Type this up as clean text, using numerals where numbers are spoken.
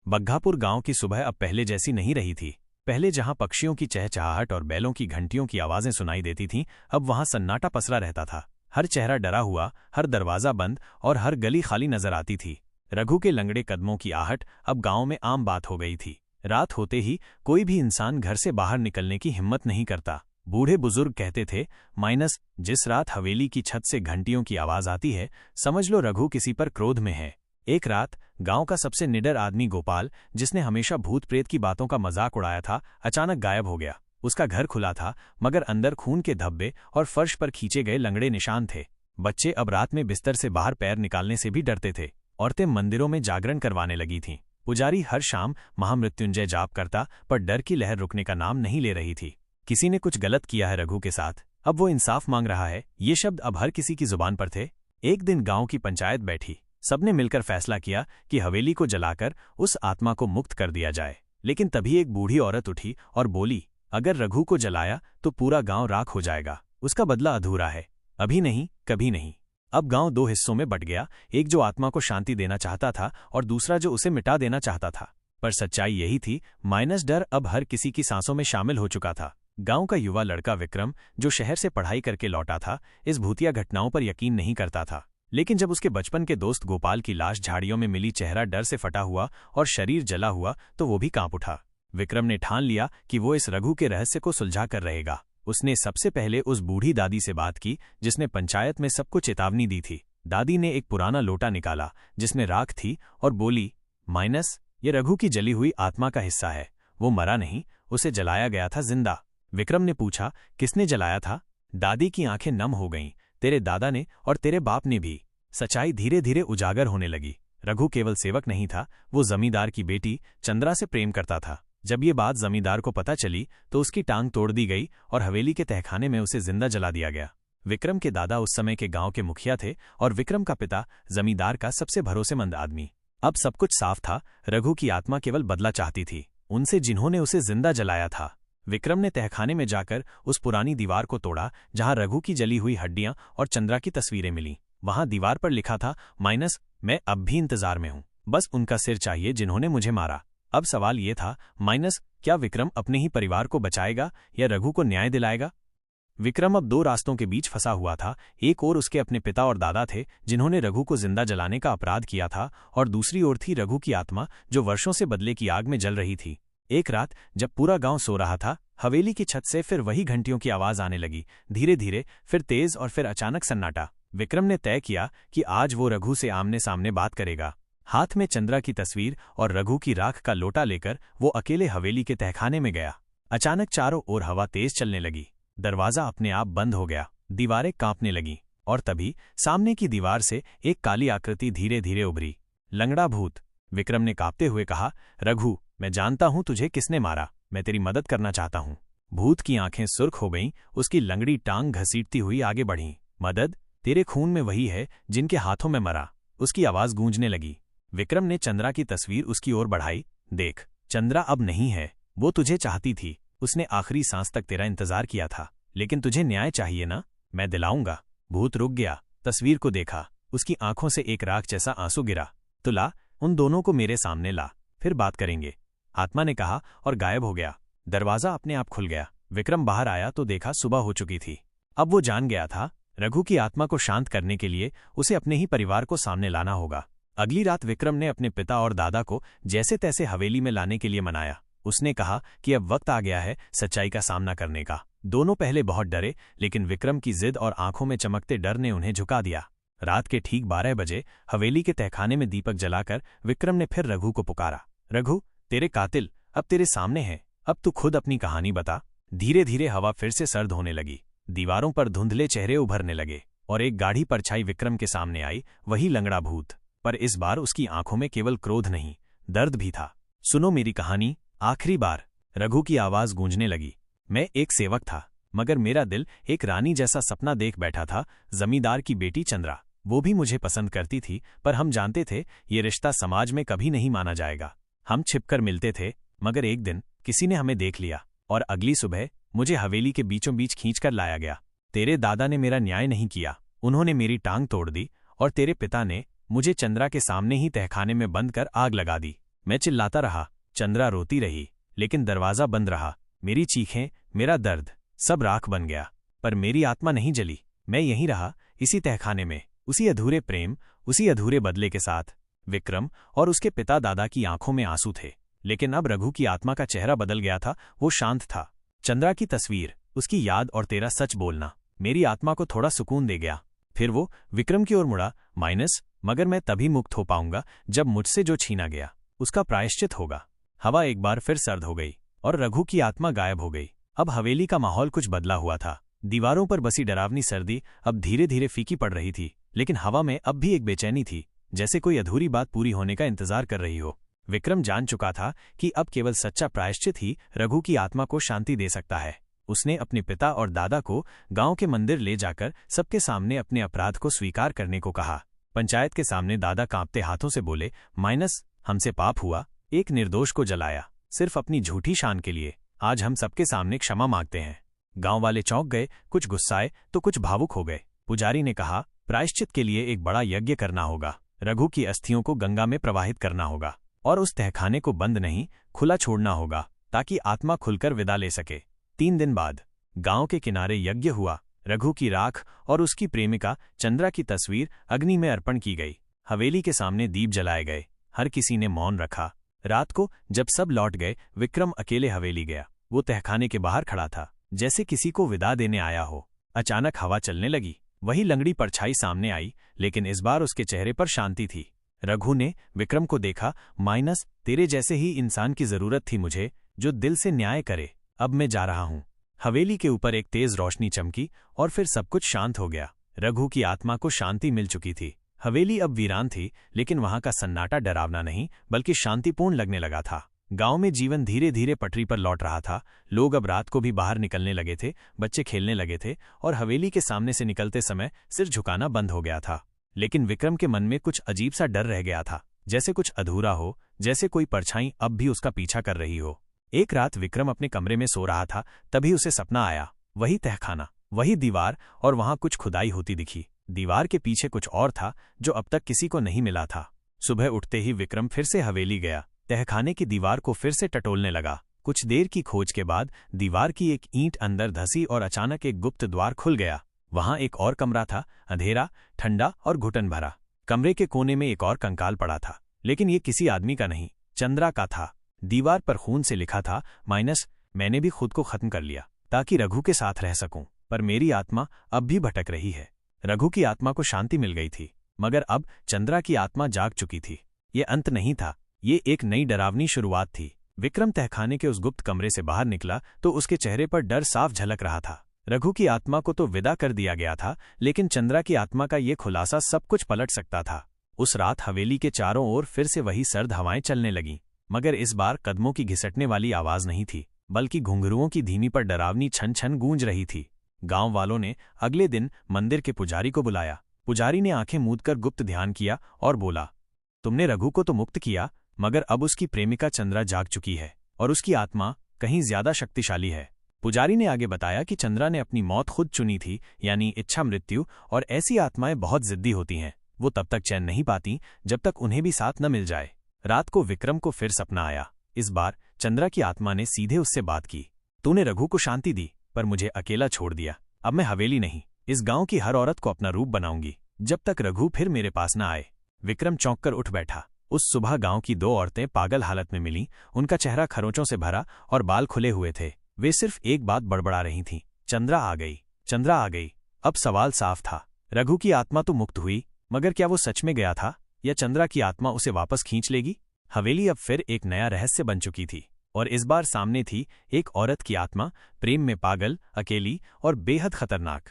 बग्घापुर गांव की सुबह अब पहले जैसी नहीं रही थी। पहले जहां पक्षियों की चहचहाहट और बैलों की घंटियों की आवाजें सुनाई देती थीं, अब वहां सन्नाटा पसरा रहता था। हर चेहरा डरा हुआ, हर दरवाजा बंद और हर गली खाली नजर आती थी। रघु के लंगड़े कदमों की आहट अब गांव में आम बात हो गई थी। रात होते ही कोई भी इंसान घर से बाहर निकलने की हिम्मत नहीं करता। बूढ़े बुजुर्ग कहते थे, माइनस जिस रात हवेली की छत से घंटियों की आवाज आती है, समझ लो रघु किसी पर क्रोध में है। एक रात गांव का सबसे निडर आदमी गोपाल, जिसने हमेशा भूत प्रेत की बातों का मजाक उड़ाया था, अचानक गायब हो गया। उसका घर खुला था, मगर अंदर खून के धब्बे और फर्श पर खींचे गए लंगड़े निशान थे। बच्चे अब रात में बिस्तर से बाहर पैर निकालने से भी डरते थे। औरतें मंदिरों में जागरण करवाने लगी थीं। पुजारी हर शाम महामृत्युंजय जाप करता, पर डर की लहर रुकने का नाम नहीं ले रही थी। किसी ने कुछ गलत किया है रघु के साथ, अब वो इंसाफ मांग रहा है, ये शब्द अब हर किसी की जुबान पर थे। एक दिन गांव की पंचायत बैठी। सबने मिलकर फैसला किया कि हवेली को जलाकर उस आत्मा को मुक्त कर दिया जाए। लेकिन तभी एक बूढ़ी औरत उठी और बोली, अगर रघु को जलाया तो पूरा गांव राख हो जाएगा, उसका बदला अधूरा है। अभी नहीं, कभी नहीं। अब गांव दो हिस्सों में बंट गया, एक जो आत्मा को शांति देना चाहता था और दूसरा जो उसे मिटा देना चाहता था। पर सच्चाई यही थी, माइनस डर अब हर किसी की सांसों में शामिल हो चुका था। गांव का युवा लड़का विक्रम, जो शहर से पढ़ाई करके लौटा था, इस भूतिया घटनाओं पर यकीन नहीं करता था। लेकिन जब उसके बचपन के दोस्त गोपाल की लाश झाड़ियों में मिली, चेहरा डर से फटा हुआ और शरीर जला हुआ, तो वो भी कांप उठा। विक्रम ने ठान लिया कि वो इस रघु के रहस्य को सुलझा कर रहेगा। उसने सबसे पहले उस बूढ़ी दादी से बात की, जिसने पंचायत में सबको चेतावनी दी थी। दादी ने एक पुराना लोटा निकाला जिसमें राख थी और बोली, माइनस ये रघु की जली हुई आत्मा का हिस्सा है। वो मरा नहीं, उसे जलाया गया था जिंदा। विक्रम ने पूछा, किसने जलाया था? दादी की आंखें नम हो गईं। तेरे दादा ने और तेरे बाप ने भी। सच्चाई धीरे धीरे उजागर होने लगी। रघु केवल सेवक नहीं था, वो जमींदार की बेटी चंद्रा से प्रेम करता था। जब ये बात जमींदार को पता चली तो उसकी टांग तोड़ दी गई और हवेली के तहखाने में उसे जिंदा जला दिया गया। विक्रम के दादा उस समय के गांव के मुखिया थे और विक्रम का पिता जमींदार का सबसे भरोसेमंद आदमी। अब सब कुछ साफ था, रघु की आत्मा केवल बदला चाहती थी उनसे जिन्होंने उसे जिंदा जलाया था। विक्रम ने तहखाने में जाकर उस पुरानी दीवार को तोड़ा जहां रघु की जली हुई हड्डियां और चंद्रा की तस्वीरें मिलीं। वहां दीवार पर लिखा था, माइनस मैं अब भी इंतजार में हूं, बस उनका सिर चाहिए जिन्होंने मुझे मारा। अब सवाल ये था, माइनस क्या विक्रम अपने ही परिवार को बचाएगा या रघु को न्याय दिलाएगा? विक्रम अब दो रास्तों के बीच फंसा हुआ था। एक ओर उसके अपने पिता और दादा थे जिन्होंने रघु को जिंदा जलाने का अपराध किया था, और दूसरी ओर थी रघु की आत्मा जो वर्षों से बदले की आग में जल रही थी। एक रात जब पूरा गांव सो रहा था, हवेली की छत से फिर वही घंटियों की आवाज आने लगी। धीरे धीरे, फिर तेज और फिर अचानक सन्नाटा। विक्रम ने तय किया कि आज वो रघु से आमने सामने बात करेगा। हाथ में चंद्रा की तस्वीर और रघु की राख का लोटा लेकर वो अकेले हवेली के तहखाने में गया। अचानक चारों ओर हवा तेज चलने लगी। दरवाजा अपने आप बंद हो गया, दीवारें कांपने लगीं, और तभी सामने की दीवार से एक काली आकृति धीरे धीरे उभरी। लंगड़ा भूत। विक्रम ने कांपते हुए कहा, रघु मैं जानता हूं तुझे किसने मारा, मैं तेरी मदद करना चाहता हूं। भूत की आंखें सुर्ख हो गईं, उसकी लंगड़ी टांग घसीटती हुई आगे बढ़ी। मदद? तेरे खून में वही है जिनके हाथों में मरा, उसकी आवाज गूंजने लगी। विक्रम ने चंद्रा की तस्वीर उसकी ओर बढ़ाई। देख, चंद्रा अब नहीं है, वो तुझे चाहती थी, उसने आखिरी सांस तक तेरा इंतजार किया था, लेकिन तुझे न्याय चाहिए ना, मैं दिलाऊंगा। भूत रुक गया, तस्वीर को देखा, उसकी आंखों से एक राख जैसा आंसू गिरा। तो ला, उन दोनों को मेरे सामने ला, फिर बात करेंगे, आत्मा ने कहा और गायब हो गया। दरवाजा अपने आप खुल गया। विक्रम बाहर आया तो देखा सुबह हो चुकी थी। अब वो जान गया था, रघु की आत्मा को शांत करने के लिए उसे अपने ही परिवार को सामने लाना होगा। अगली रात विक्रम ने अपने पिता और दादा को जैसे तैसे हवेली में लाने के लिए मनाया। उसने कहा कि अब वक्त आ गया है सच्चाई का सामना करने का। दोनों पहले बहुत डरे, लेकिन विक्रम की जिद और आंखों में चमकते डर ने उन्हें झुका दिया। रात के ठीक 12 बजे हवेली के तहखाने में दीपक जलाकर विक्रम ने फिर रघु को पुकारा। रघु, तेरे कातिल अब तेरे सामने हैं, अब तू खुद अपनी कहानी बता। धीरे धीरे हवा फिर से सर्द होने लगी। दीवारों पर धुंधले चेहरे उभरने लगे और एक गाढ़ी परछाई विक्रम के सामने आई, वही लंगड़ा भूत। पर इस बार उसकी आंखों में केवल क्रोध नहीं, दर्द भी था। सुनो मेरी कहानी, आखिरी बार। रघु की आवाज गूंजने लगी। मैं एक सेवक था, मगर मेरा दिल एक रानी जैसा सपना देख बैठा था। जमींदार की बेटी चंद्रा, वो भी मुझे पसंद करती थी, पर हम जानते थे ये रिश्ता समाज में कभी नहीं माना जाएगा। हम छिपकर मिलते थे, मगर एक दिन किसी ने हमें देख लिया और अगली सुबह मुझे हवेली के बीचों बीच खींचकर लाया गया। तेरे दादा ने मेरा न्याय नहीं किया, उन्होंने मेरी टांग तोड़ दी, और तेरे पिता ने मुझे चंद्रा के सामने ही तहखाने में बंद कर आग लगा दी। मैं चिल्लाता रहा, चंद्रा रोती रही, लेकिन दरवाज़ा बंद रहा। मेरी चीखें, मेरा दर्द, सब राख बन गया। पर मेरी आत्मा नहीं जली। मैं यहीं रहा, इसी तहखाने में, उसी अधूरे प्रेम, उसी अधूरे बदले के साथ। विक्रम और उसके पिता दादा की आंखों में आंसू थे, लेकिन अब रघु की आत्मा का चेहरा बदल गया था। वो शांत था। चंद्रा की तस्वीर, उसकी याद और तेरा सच बोलना मेरी आत्मा को थोड़ा सुकून दे गया। फिर वो विक्रम की ओर मुड़ा, मगर मैं तभी मुक्त हो पाऊंगा जब मुझसे जो छीना गया उसका प्रायश्चित होगा। हवा एक बार फिर सर्द हो गई और रघु की आत्मा गायब हो गई। अब हवेली का माहौल कुछ बदला हुआ था। दीवारों पर बसी डरावनी सर्दी अब धीरे धीरे फीकी पड़ रही थी, लेकिन हवा में अब भी एक बेचैनी थी, जैसे कोई अधूरी बात पूरी होने का इंतजार कर रही हो। विक्रम जान चुका था कि अब केवल सच्चा प्रायश्चित ही रघु की आत्मा को शांति दे सकता है। उसने अपने पिता और दादा को गांव के मंदिर ले जाकर सबके सामने अपने अपराध को स्वीकार करने को कहा। पंचायत के सामने दादा कांपते हाथों से बोले, हमसे पाप हुआ, एक निर्दोष को जलाया, सिर्फ अपनी झूठी शान के लिए। आज हम सबके सामने क्षमा मांगते हैं। गांव वाले चौंक गए, कुछ गुस्साए तो कुछ भावुक हो गए। पुजारी ने कहा, प्रायश्चित के लिए एक बड़ा यज्ञ करना होगा। रघु की अस्थियों को गंगा में प्रवाहित करना होगा और उस तहखाने को बंद नहीं, खुला छोड़ना होगा, ताकि आत्मा खुलकर विदा ले सके। 3 दिन बाद गांव के किनारे यज्ञ हुआ। रघु की राख और उसकी प्रेमिका चंद्रा की तस्वीर अग्नि में अर्पण की गई। हवेली के सामने दीप जलाए गए। हर किसी ने मौन रखा। रात को जब सब लौट गए, विक्रम अकेले हवेली गया। वो तहखाने के बाहर खड़ा था, जैसे किसी को विदा देने आया हो। अचानक हवा चलने लगी। वही लंगड़ी परछाई सामने आई, लेकिन इस बार उसके चेहरे पर शांति थी। रघु ने विक्रम को देखा, तेरे जैसे ही इंसान की जरूरत थी मुझे, जो दिल से न्याय करे। अब मैं जा रहा हूं। हवेली के ऊपर एक तेज रोशनी चमकी और फिर सब कुछ शांत हो गया। रघु की आत्मा को शांति मिल चुकी थी। हवेली अब वीरान थी, लेकिन वहां का सन्नाटा डरावना नहीं, बल्कि शांतिपूर्ण लगने लगा था। गांव में जीवन धीरे धीरे पटरी पर लौट रहा था। लोग अब रात को भी बाहर निकलने लगे थे, बच्चे खेलने लगे थे और हवेली के सामने से निकलते समय सिर झुकाना बंद हो गया था। लेकिन विक्रम के मन में कुछ अजीब सा डर रह गया था, जैसे कुछ अधूरा हो, जैसे कोई परछाई अब भी उसका पीछा कर रही हो। एक रात विक्रम अपने कमरे में सो रहा था, तभी उसे सपना आया। वही तहखाना, वही दीवार, और वहां कुछ खुदाई होती दिखी। दीवार के पीछे कुछ और था जो अब तक किसी को नहीं मिला था। सुबह उठते ही विक्रम फिर से हवेली गया। तहखाने की दीवार को फिर से टटोलने लगा। कुछ देर की खोज के बाद दीवार की एक ईंट अंदर धसी और अचानक एक गुप्त द्वार खुल गया। वहां एक और कमरा था, अंधेरा, ठंडा और घुटन भरा। कमरे के कोने में एक और कंकाल पड़ा था, लेकिन ये किसी आदमी का नहीं, चंद्रा का था। दीवार पर खून से लिखा था, मैंने भी खुद को खत्म कर लिया ताकि रघु के साथ रह सकूं, पर मेरी आत्मा अब भी भटक रही है। रघु की आत्मा को शांति मिल गई थी, मगर अब चंद्रा की आत्मा जाग चुकी थी। ये अंत नहीं था, ये एक नई डरावनी शुरुआत थी। विक्रम तहखाने के उस गुप्त कमरे से बाहर निकला तो उसके चेहरे पर डर साफ झलक रहा था। रघु की आत्मा को तो विदा कर दिया गया था, लेकिन चंद्रा की आत्मा का ये खुलासा सब कुछ पलट सकता था। उस रात हवेली के चारों ओर फिर से वही सर्द हवाएं चलने लगीं, मगर इस बार कदमों की घिसटने वाली आवाज नहीं थी, बल्कि घुंघरुओं की धीमी पर डरावनी छन छन गूंज रही थी। गांव वालों ने अगले दिन मंदिर के पुजारी को बुलाया। पुजारी ने आंखें मूंदकर गुप्त ध्यान किया और बोला, तुमने रघु को तो मुक्त किया, मगर अब उसकी प्रेमिका चंद्रा जाग चुकी है और उसकी आत्मा कहीं ज्यादा शक्तिशाली है। पुजारी ने आगे बताया कि चंद्रा ने अपनी मौत खुद चुनी थी, यानी इच्छा मृत्यु, और ऐसी आत्माएं बहुत जिद्दी होती हैं। वो तब तक चैन नहीं पाती जब तक उन्हें भी साथ न मिल जाए। रात को विक्रम को फिर सपना आया। इस बार चंद्रा की आत्मा ने सीधे उससे बात की, तूने रघु को शांति दी, पर मुझे अकेला छोड़ दिया। अब मैं हवेली नहीं, इस गांव की हर औरत को अपना रूप बनाऊंगी, जब तक रघु फिर मेरे पास न आए। विक्रम चौंककर उठ बैठा। उस सुबह गांव की 2 औरतें पागल हालत में मिलीं। उनका चेहरा खरोंचों से भरा और बाल खुले हुए थे। वे सिर्फ एक बात बड़बड़ा रही थीं, चंद्रा आ गई, चंद्रा आ गई। अब सवाल साफ था, रघु की आत्मा तो मुक्त हुई, मगर क्या वो सच में गया था, या चंद्रा की आत्मा उसे वापस खींच लेगी? हवेली अब फिर एक नया रहस्य बन चुकी थी, और इस बार सामने थी एक औरत की आत्मा, प्रेम में पागल, अकेली और बेहद खतरनाक।